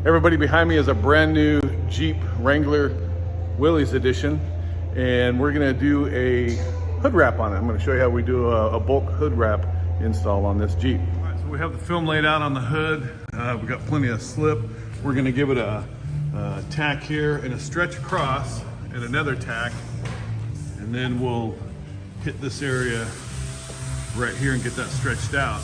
Everybody behind me is a brand new Jeep Wrangler Willys edition, and we're gonna do a hood wrap on it. I'm gonna show you how we do a bulk hood wrap install on this Jeep. All right, so we have the film laid out on the hood. We've got plenty of slip. We're gonna give it a tack here and a stretch across and another tack, and then we'll hit this area right here and get that stretched out.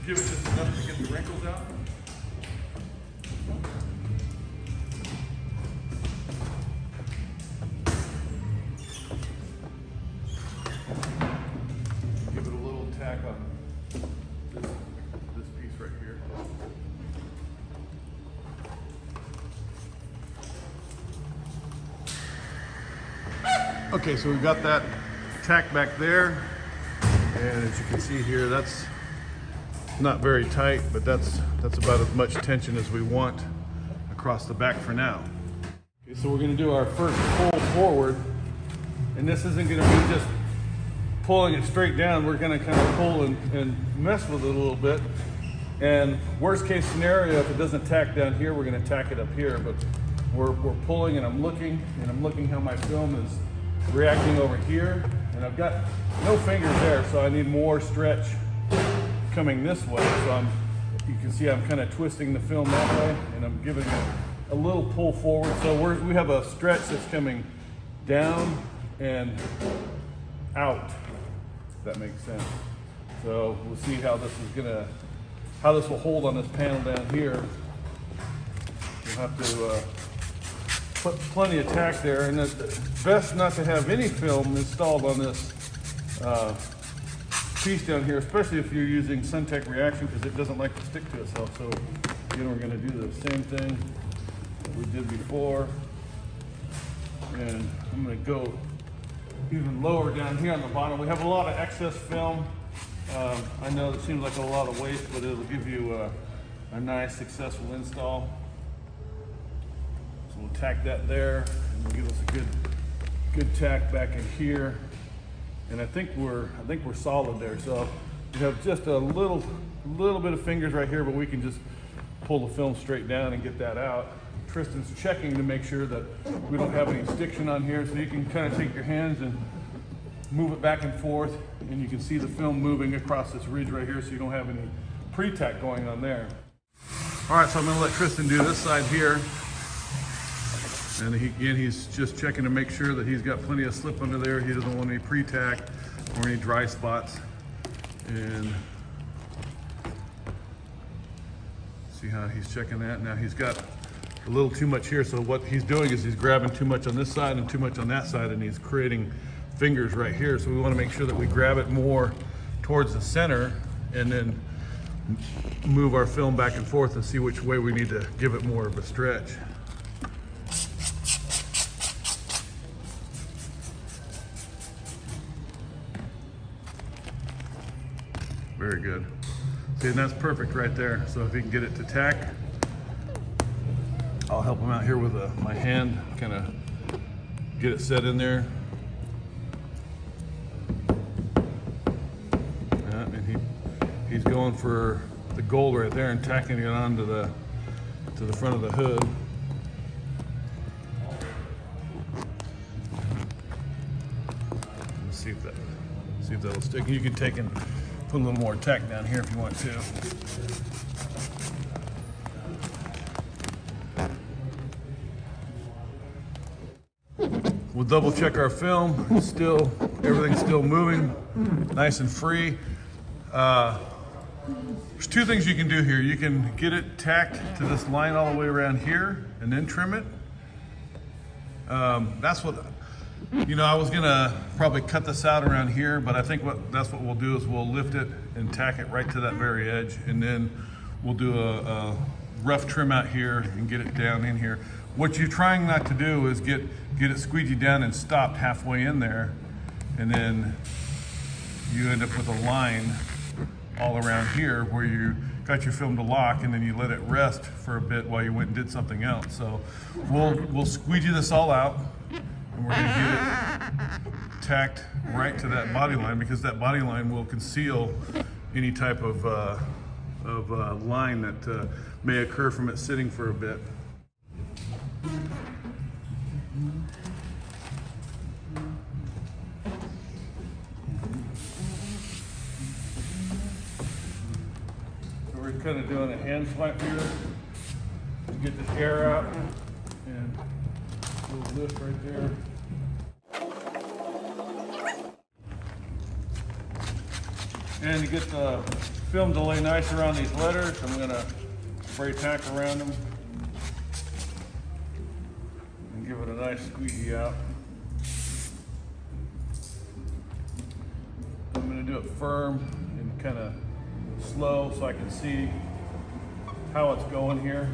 Give it just enough to get the wrinkles out. Give it a little tack on this piece right here. Okay, so we've got that tack back there, and as you can see here, that's not very tight, but that's about as much tension as we want across the back for now. Okay, so we're going to do our first pull forward, and this isn't going to be just pulling it straight down. We're going to kind of pull and mess with it a little bit, and worst case scenario, if it doesn't tack down here, we're going to tack it up here. But we're pulling, and I'm looking how my film is reacting over here, and I've got no fingers there, so I need more stretch coming this way. So you can see I'm kind of twisting the film that way, and I'm giving it a little pull forward. So we have a stretch that's coming down and out, if that makes sense. So we'll see how this will hold on this panel down here. We'll have to put plenty of tack there, and it's best not to have any film installed on this piece down here, especially if you're using Suntech Reaction, because it doesn't like to stick to itself. So again, we're going to do the same thing that we did before, and I'm going to go even lower down here on the bottom. We have a lot of excess film. I know it seems like a lot of waste, but it'll give you a nice successful install. So we'll tack that there, and we'll give us a good tack back in here. And I think we're solid there. So we have just a little bit of fingers right here, but we can just pull the film straight down and get that out. Tristan's checking to make sure that we don't have any stiction on here, so you can kind of take your hands and move it back and forth, and you can see the film moving across this ridge right here, so you don't have any pre-tack going on there. All right, so I'm gonna let Tristan do this side here. And he's just checking to make sure that he's got plenty of slip under there. He doesn't want any pre-tack or any dry spots. And see how he's checking that. Now he's got a little too much here, so what he's doing is he's grabbing too much on this side and too much on that side, and he's creating fingers right here. So we want to make sure that we grab it more towards the center and then move our film back and forth and see which way we need to give it more of a stretch. Very good. See, and that's perfect right there. So if you can get it to tack, I'll help him out here with my hand, kind of get it set in there. And he's going for the gold right there and tacking it onto the front of the hood. Let's see if that'll stick. You can take and put a little more tack down here if you want to. We'll double check our film. Everything's still moving, nice and free. There's two things you can do here. You can get it tacked to this line all the way around here and then trim it. That's what, I was gonna probably cut this out around here, but I think that's what we'll do is we'll lift it and tack it right to that very edge, and then we'll do a rough trim out here and get it down in here. What you're trying not to do is get it squeegee down and stopped halfway in there, and then you end up with a line all around here where you got your film to lock and then you let it rest for a bit while you went and did something else. So we'll squeegee this all out, and we're gonna tacked right to that body line, because that body line will conceal any type of line that may occur from it sitting for a bit. So we're kind of doing a hand swipe here to get the air out, and a little lift right there. And to get the film to lay nice around these letters, I'm going to spray tack around them and give it a nice squeegee out. I'm going to do it firm and kind of slow so I can see how it's going here.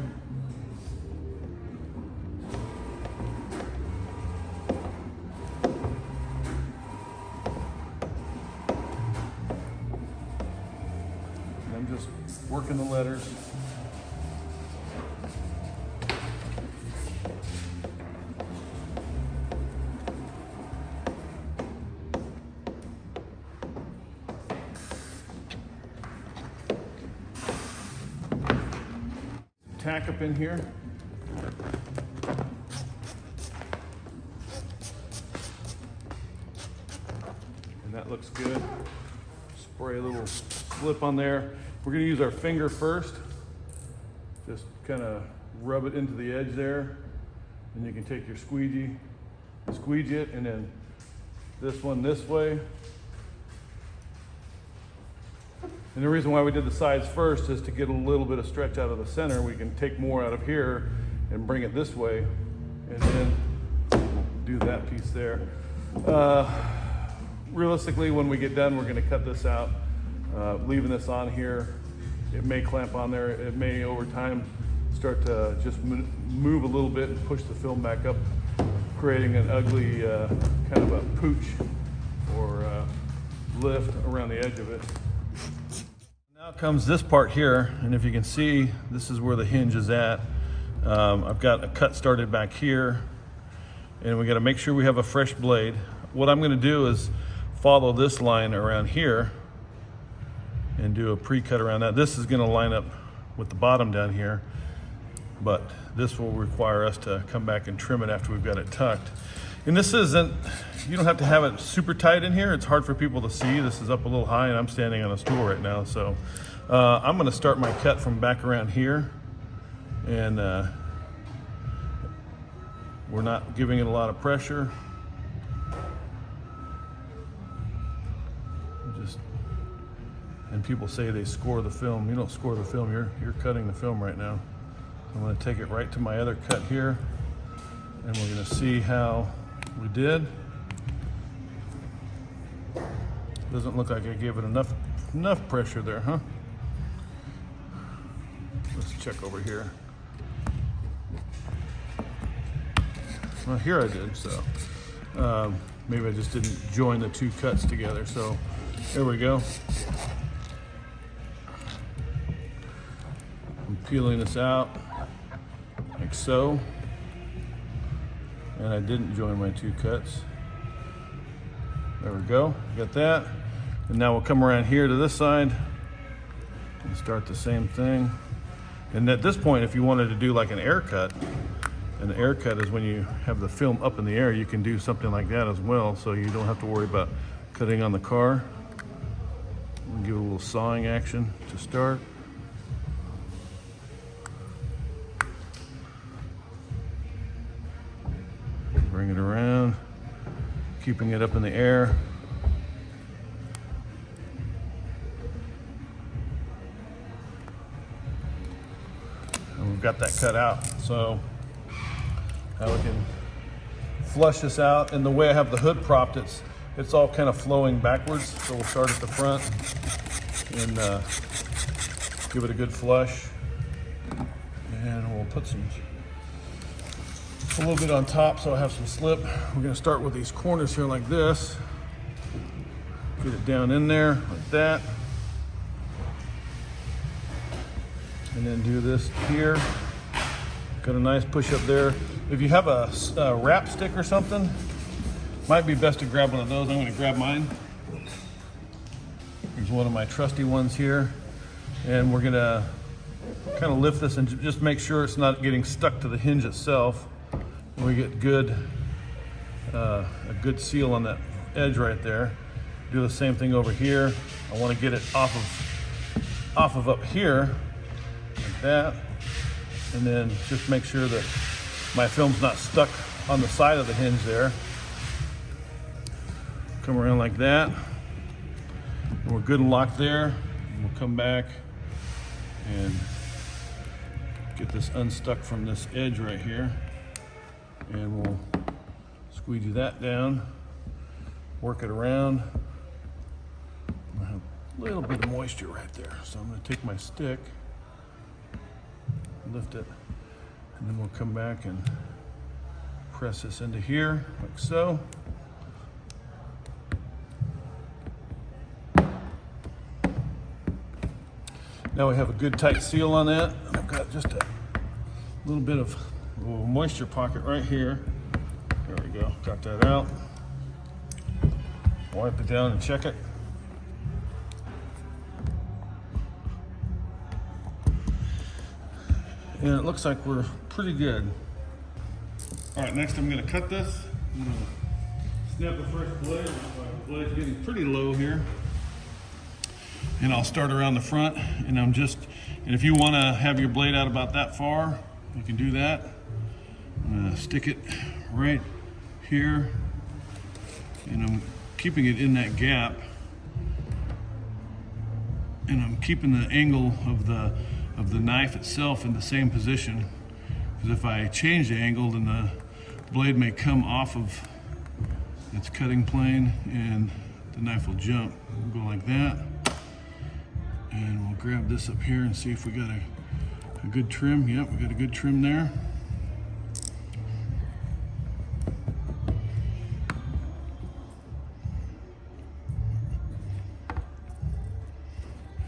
I'm just working the letters. Tack up in here. And that looks good. Spray a little slip on there. We're going to use our finger first. Just kind of rub it into the edge there. And you can take your squeegee, squeegee it, and then this one this way. And the reason why we did the sides first is to get a little bit of stretch out of the center. We can take more out of here and bring it this way, and then we'll do that piece there. Realistically, when we get done, we're going to cut this out. Leaving this on here, it may clamp on there. It may, over time, start to just move a little bit and push the film back up, creating an ugly kind of a pooch or lift around the edge of it. Now comes this part here, and if you can see, this is where the hinge is at. I've got a cut started back here, and we got to make sure we have a fresh blade. What I'm going to do is follow this line around here and do a pre-cut around that. This is going to line up with the bottom down here, but this will require us to come back and trim it after we've got it tucked. And this isn't, you don't have to have it super tight in here. It's hard for people to see. This is up a little high, and I'm standing on a stool right now. So I'm going to start my cut from back around here, and we're not giving it a lot of pressure. And people say they score the film. You don't score the film, you're cutting the film right now. I'm going to take it right to my other cut here, and we're going to see how we did. Doesn't look like I gave it enough pressure there, huh? Let's check over here. Well, here I did, so maybe I just didn't join the two cuts together. So there we go. I'm peeling this out like so, and I didn't join my two cuts. There we go, got that. And now we'll come around here to this side and start the same thing. And at this point, if you wanted to do like an air cut, and the air cut is when you have the film up in the air, you can do something like that as well, so you don't have to worry about cutting on the car. We'll give it a little sawing action to start. Bring it around, keeping it up in the air. And we've got that cut out. So now we can flush this out. And the way I have the hood propped, it's all kind of flowing backwards. So we'll start at the front and give it a good flush. And we'll put a little bit on top so I have some slip. We're going to start with these corners here like this. Get it down in there like that. And then do this here. Got a nice push up there. If you have a wrap stick or something, Might be best to grab one of those. I'm going to grab mine. Here's one of my trusty ones here. And we're going to kind of lift this and just make sure it's not getting stuck to the hinge itself. We get good, a good seal on that edge right there. Do the same thing over here. I want to get it off of up here, like that. And then just make sure that my film's not stuck on the side of the hinge there. Come around like that. And we're good and locked there. And we'll come back and get this unstuck from this edge right here. And we'll squeegee that down, work it around. I have a little bit of moisture right there. So I'm gonna take my stick, lift it, and then we'll come back and press this into here, like so. Now we have a good tight seal on that. I've got just a little bit of a little moisture pocket right here. There we go, got that out. Wipe it down and check it. And it looks like we're pretty good. All right, next I'm gonna cut this. I'm gonna snap the first blade. My blade's getting pretty low here. And I'll start around the front, and and if you wanna have your blade out about that far, you can do that. I'm gonna stick it right here, and I'm keeping it in that gap. And I'm keeping the angle of the knife itself in the same position. Because if I change the angle, then the blade may come off of its cutting plane and the knife will jump. We'll go like that. And we'll grab this up here and see if we got a good trim. Yep, we got a good trim there.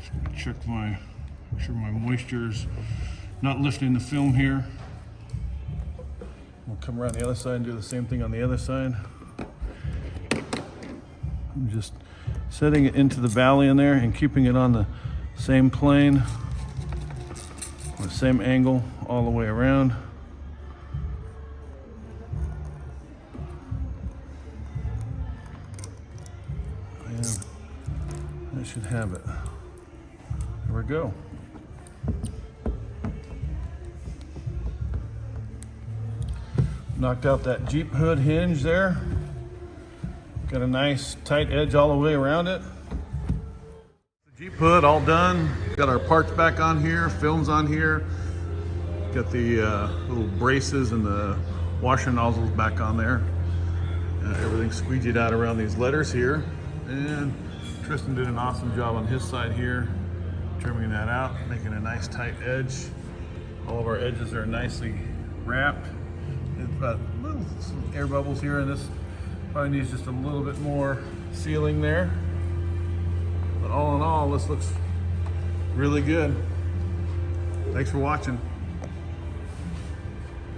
Just gonna check make sure my moisture's not lifting the film here. We'll come around the other side and do the same thing on the other side. I'm just setting it into the valley in there and keeping it on the same plane, the same angle all the way around. And that should have it. There we go. Knocked out that Jeep hood hinge there. Got a nice tight edge all the way around it. The Jeep hood all done. Got our parts back on here, films on here. Got the little braces and the washer nozzles back on there. Everything's squeegeed out around these letters here. And Tristan did an awesome job on his side here, trimming that out, making a nice tight edge. All of our edges are nicely wrapped. It's got some air bubbles here, and this probably needs just a little bit more sealing there. But all in all, this looks really good. Thanks for watching.